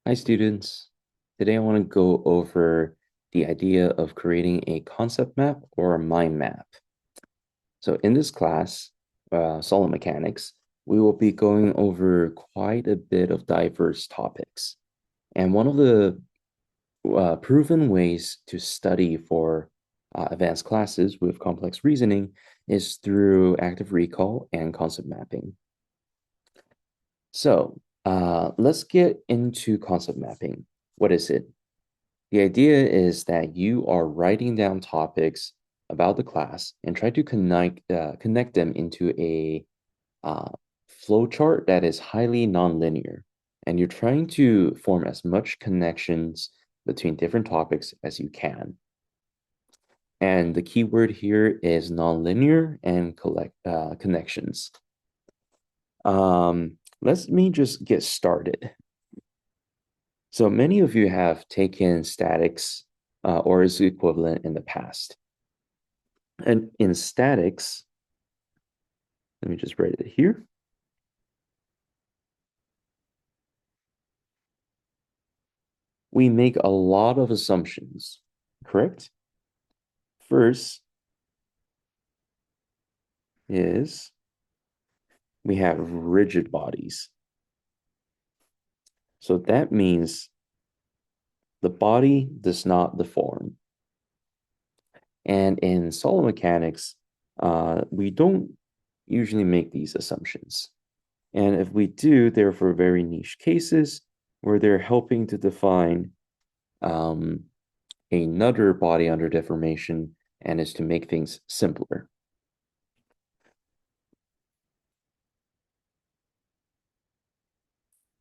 Hi, students. Today I want to go over the idea of creating a concept map or a mind map. So in this class, solid mechanics, we will be going over quite a bit of diverse topics. And one of the proven ways to study for advanced classes with complex reasoning is through active recall and concept mapping. So let's get into concept mapping. What is it? The idea is that you are writing down topics about the class and try to connect them into a uh, flowchart that is highly nonlinear. And you're trying to form as much connections between different topics as you can. And the key word here is nonlinear and connections. Let me just get started. So many of you have taken statics or its equivalent in the past. And in statics, let me just write it here. We make a lot of assumptions, correct? First is we have rigid bodies. So that means the body does not deform. And in solid mechanics, we don't usually make these assumptions. And if we do, they're for very niche cases where they're helping to define um, another body under deformation and is to make things simpler.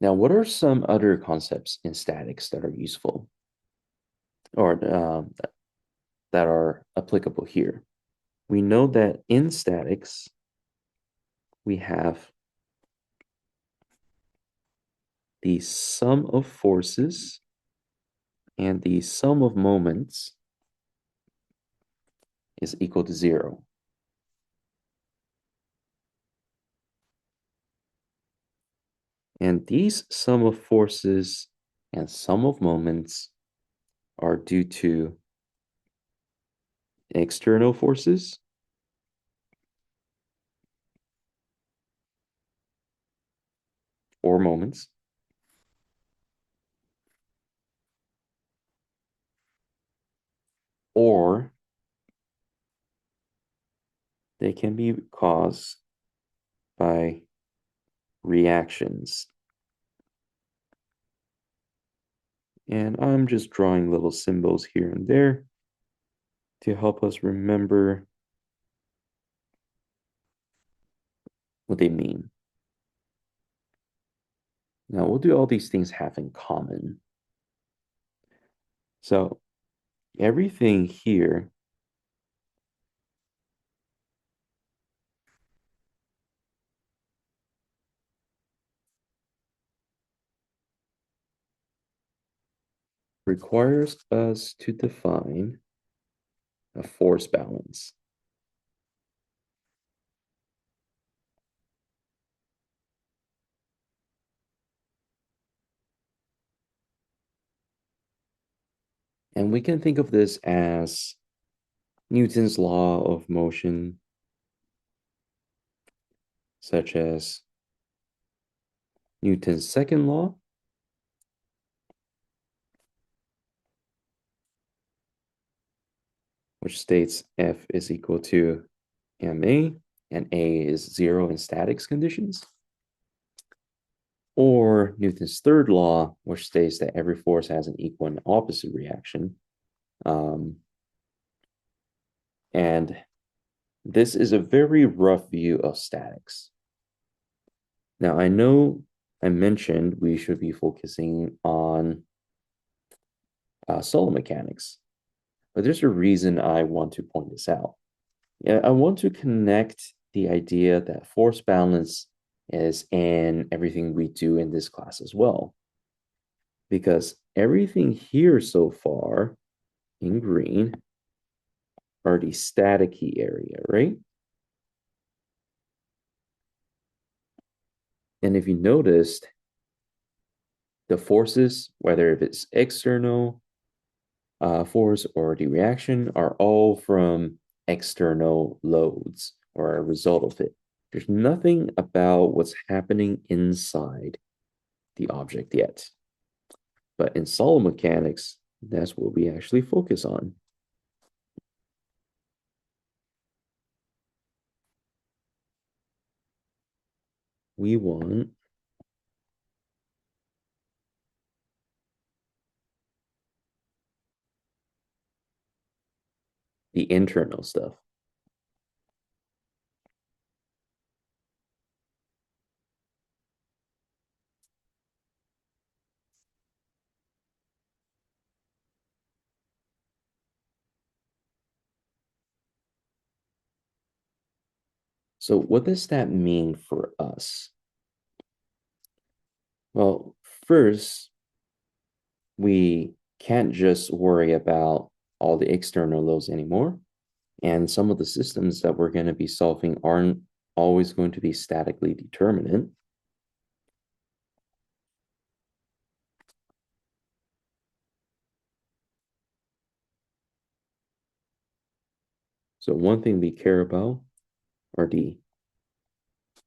Now, what are some other concepts in statics that are useful or that are applicable here? We know that in statics, we have the sum of forces and the sum of moments is equal to 0. And these sum of forces and sum of moments are due to external forces or moments, or they can be caused by reactions. And I'm just drawing little symbols here and there to help us remember what they mean. Now, what do all these things have in common? So everything here requires us to define a force balance. And we can think of this as Newton's law of motion, such as Newton's second law, which states F is equal to ma, and A is 0 in statics conditions. Or Newton's third law, which states that every force has an equal and opposite reaction. And this is a very rough view of statics. Now, I know I mentioned we should be focusing on solid mechanics, but there's a reason I want to point this out. Yeah, I want to connect the idea that force balance is in everything we do in this class as well. Because everything here so far in green are the staticky area, right? And if you noticed, The forces, whether if it's external force or the reaction, are all from external loads or a result of it. There's nothing about what's happening inside the object yet. But in solid mechanics, that's what we actually focus on. We want the internal stuff. So what does that mean for us? Well, first, we can't just worry about all the external loads anymore. And some of the systems that we're going to be solving aren't always going to be statically determinate. So one thing we care about are the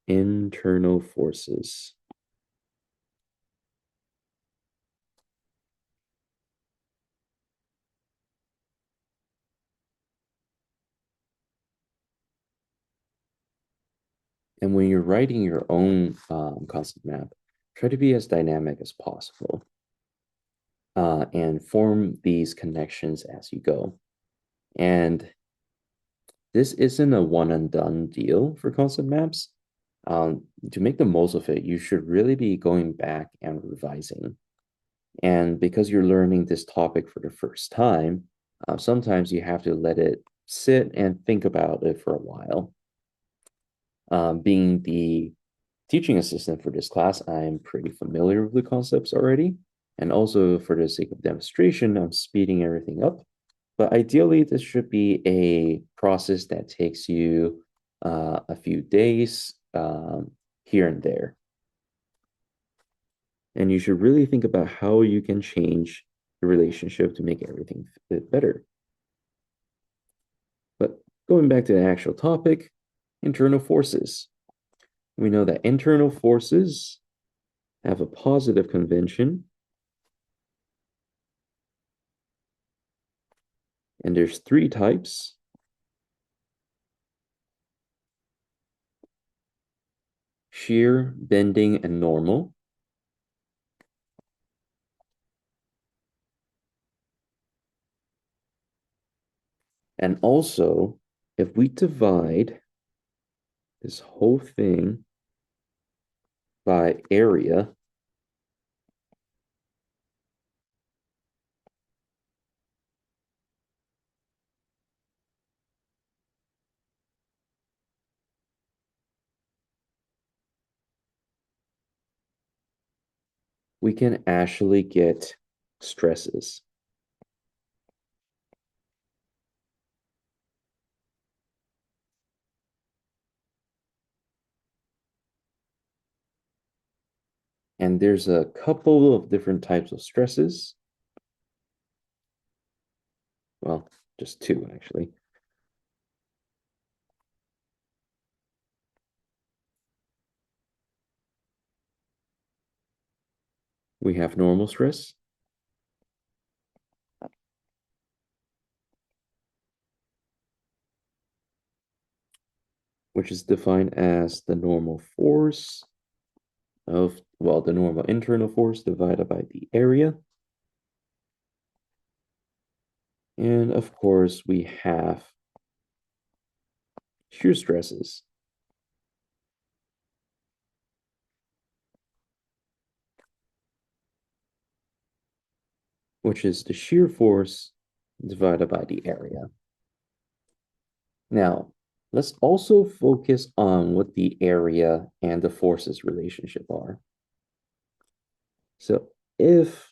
internal forces. And when you're writing your own concept map, try to be as dynamic as possible and form these connections as you go. And this isn't a one and done deal for concept maps. To make the most of it, you should really be going back and revising. And because you're learning this topic for the first time, sometimes you have to let it sit and think about it for a while. Being the teaching assistant for this class, I'm pretty familiar with the concepts already. And also for the sake of demonstration, I'm speeding everything up. But ideally, this should be a process that takes you a few days here and there. And you should really think about how you can change the relationship to make everything fit better. But going back to the actual topic, internal forces. We know that internal forces have a positive convention. And there's three types. Shear, bending, and normal. And also, if we divide this whole thing by area, we can actually get stresses. And there's a couple of different types of stresses. Well, just two, actually. We have normal stress, which is defined as the normal force of, well, the normal internal force divided by the area. And of course, we have shear stresses, which is the shear force divided by the area. Now, let's also focus on what the area and the forces relationship are. So if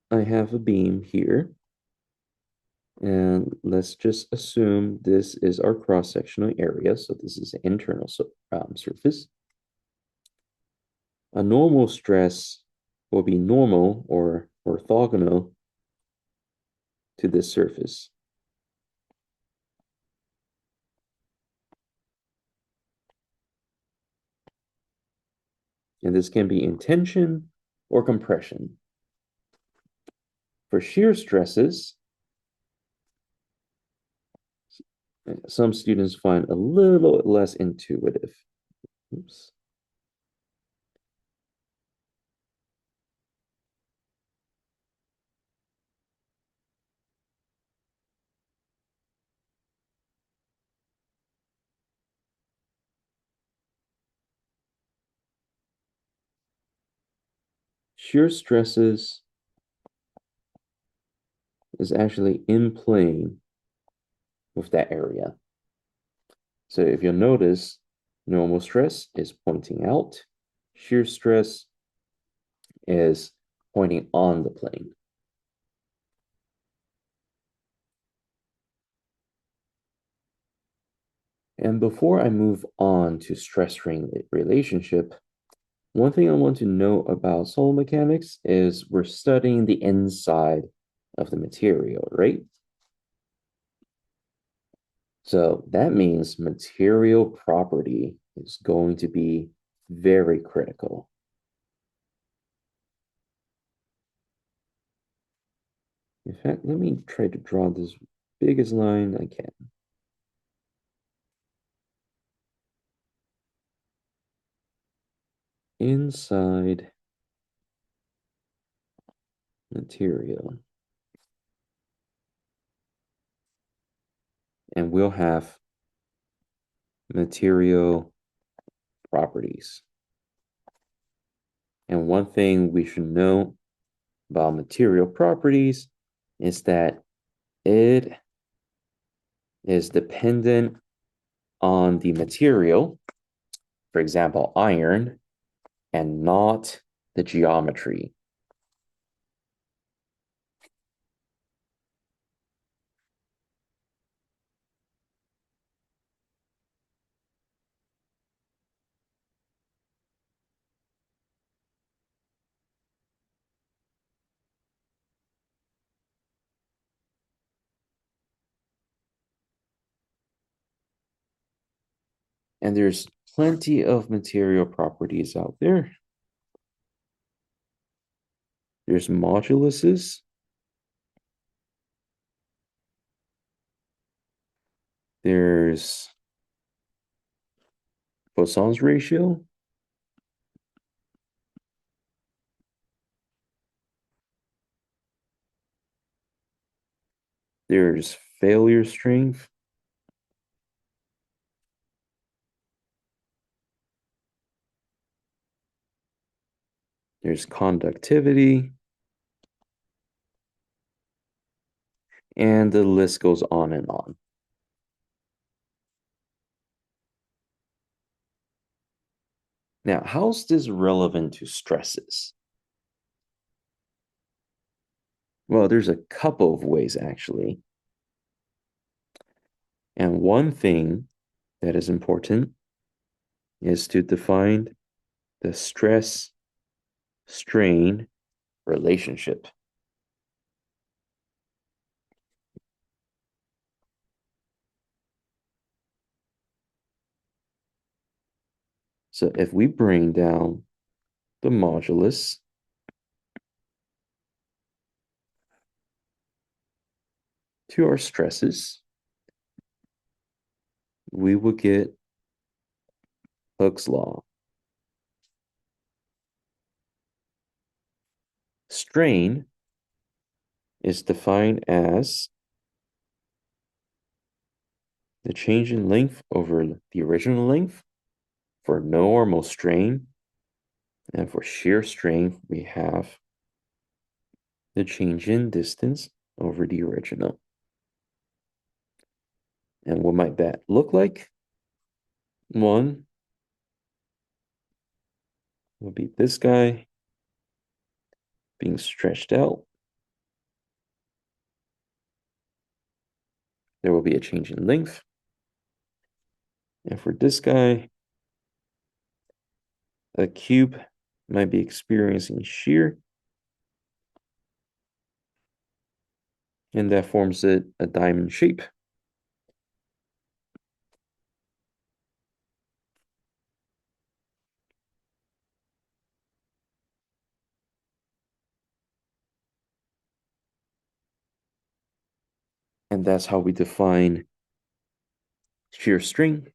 I have a beam here, and let's just assume this is our cross-sectional area. So this is the internal surface. A normal stress will be normal or orthogonal to this surface. And this can be in tension or compression. For shear stresses, some students find a little less intuitive. Oops. Shear stresses is actually in plane with that area. So if you'll notice, normal stress is pointing out, shear stress is pointing on the plane. And before I move on to stress-strain relationship, one thing I want to know about solid mechanics is we're studying the inside of the material, right? So that means material property is going to be very critical. In fact, let me try to draw this biggest line I can. Inside material. And we'll have material properties. And one thing we should know about material properties is that it is dependent on the material, for example, iron, and not the geometry. And there's plenty of material properties out there. There's moduluses. There's Poisson's ratio. There's failure strength. There's conductivity. And the list goes on and on. Now, how's this relevant to stresses? Well, there's a couple of ways actually. And one thing that is important is to define the stress strain relationship. So if we bring down the modulus to our stresses, we will get Hooke's law. Strain is defined as the change in length over the original length for normal strain. And for shear strain, we have the change in distance over the original. And what might that look like? One will be this guy being stretched out. There will be a change in length. And for this guy, a cube might be experiencing shear, and that forms it a diamond shape. And that's how we define shear strain.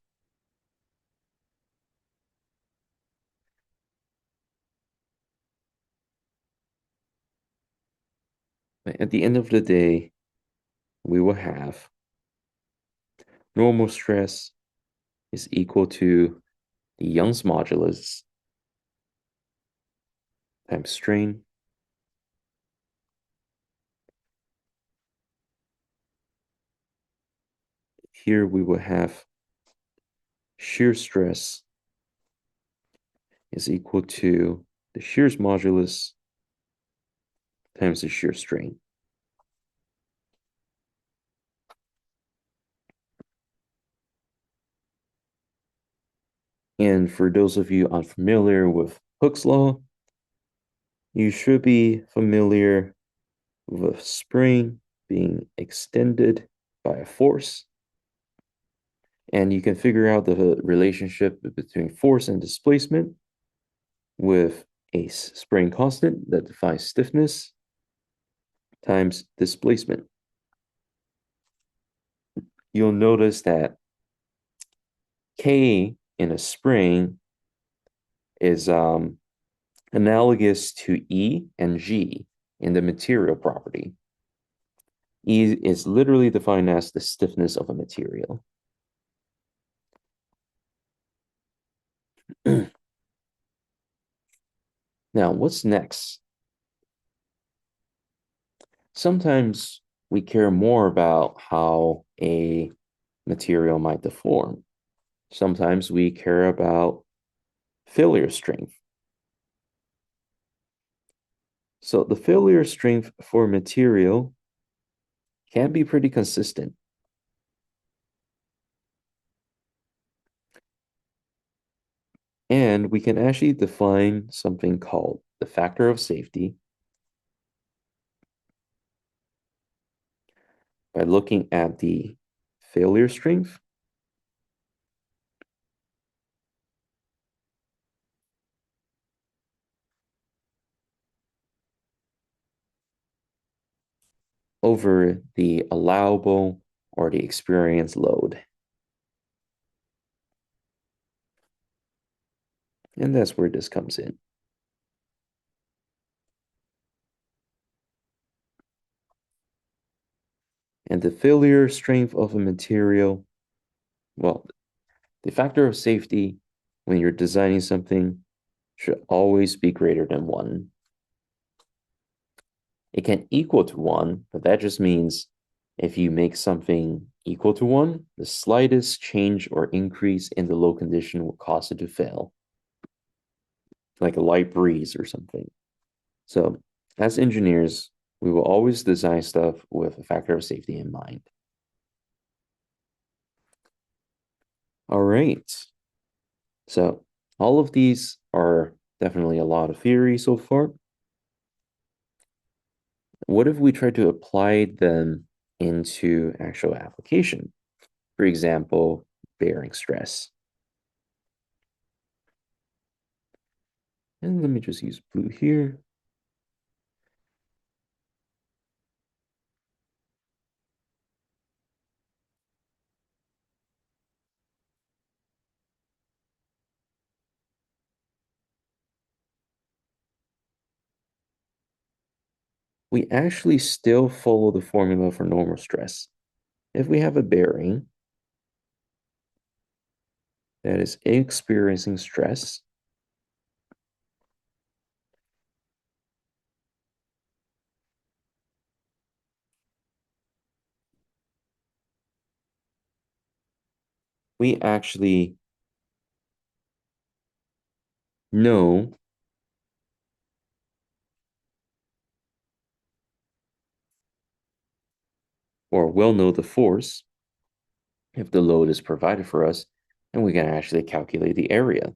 At the end of the day, we will have normal stress is equal to the Young's modulus times strain. Here we will have shear stress is equal to the shear's modulus times the shear strain. And for those of you unfamiliar with Hooke's law, you should be familiar with a spring being extended by a force. And you can figure out the relationship between force and displacement with a spring constant that defines stiffness times displacement. You'll notice that K in a spring is analogous to E and G in the material property. E is literally defined as the stiffness of a material. Now, what's next? Sometimes we care more about how a material might deform. Sometimes we care about failure strength. So the failure strength for material can be pretty consistent. And we can actually define something called the factor of safety by looking at the failure strength over the allowable or the experienced load. And that's where this comes in. And the failure strength of a material, well, the factor of safety when you're designing something should always be greater than 1. It can equal to 1, but that just means if you make something equal to 1, the slightest change or increase in the low condition will cause it to fail, like a light breeze or something. So as engineers, we will always design stuff with a factor of safety in mind. All right. So all of these are definitely a lot of theory so far. What if we try to apply them into actual application? For example, bearing stress. And let me just use blue here. We actually still follow the formula for normal stress. If we have a bearing that is experiencing stress, we actually know or will know the force if the load is provided for us, and we can actually calculate the area.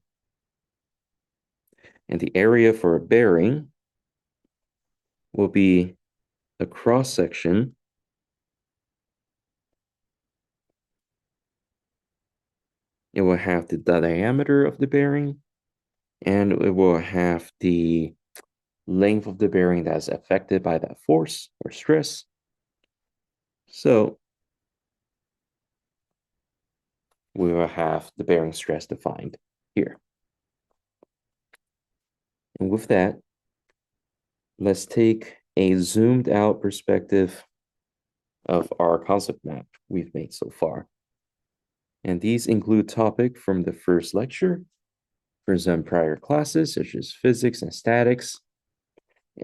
And the area for a bearing will be the cross section. It will have the diameter of the bearing, and it will have the length of the bearing that's affected by that force or stress. So we will have the bearing stress defined here. And with that, let's take a zoomed out perspective of our concept map we've made so far. And these include topics from the first lecture, for some prior classes such as physics and statics.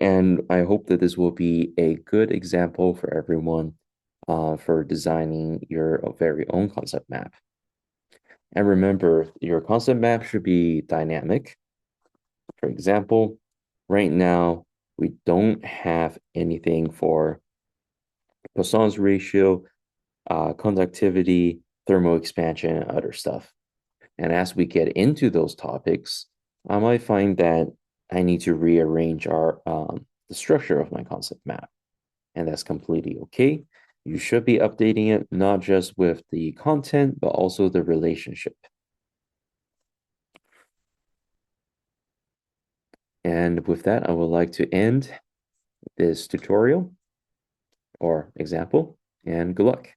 And I hope that this will be a good example for everyone for designing your very own concept map. And remember, your concept map should be dynamic. For example, right now, we don't have anything for Poisson's ratio, conductivity, thermal expansion, and other stuff. And as we get into those topics, I might find that I need to rearrange the structure of my concept map. And that's completely okay. You should be updating it not just with the content, but also the relationship. And with that, I would like to end this tutorial or example, and good luck.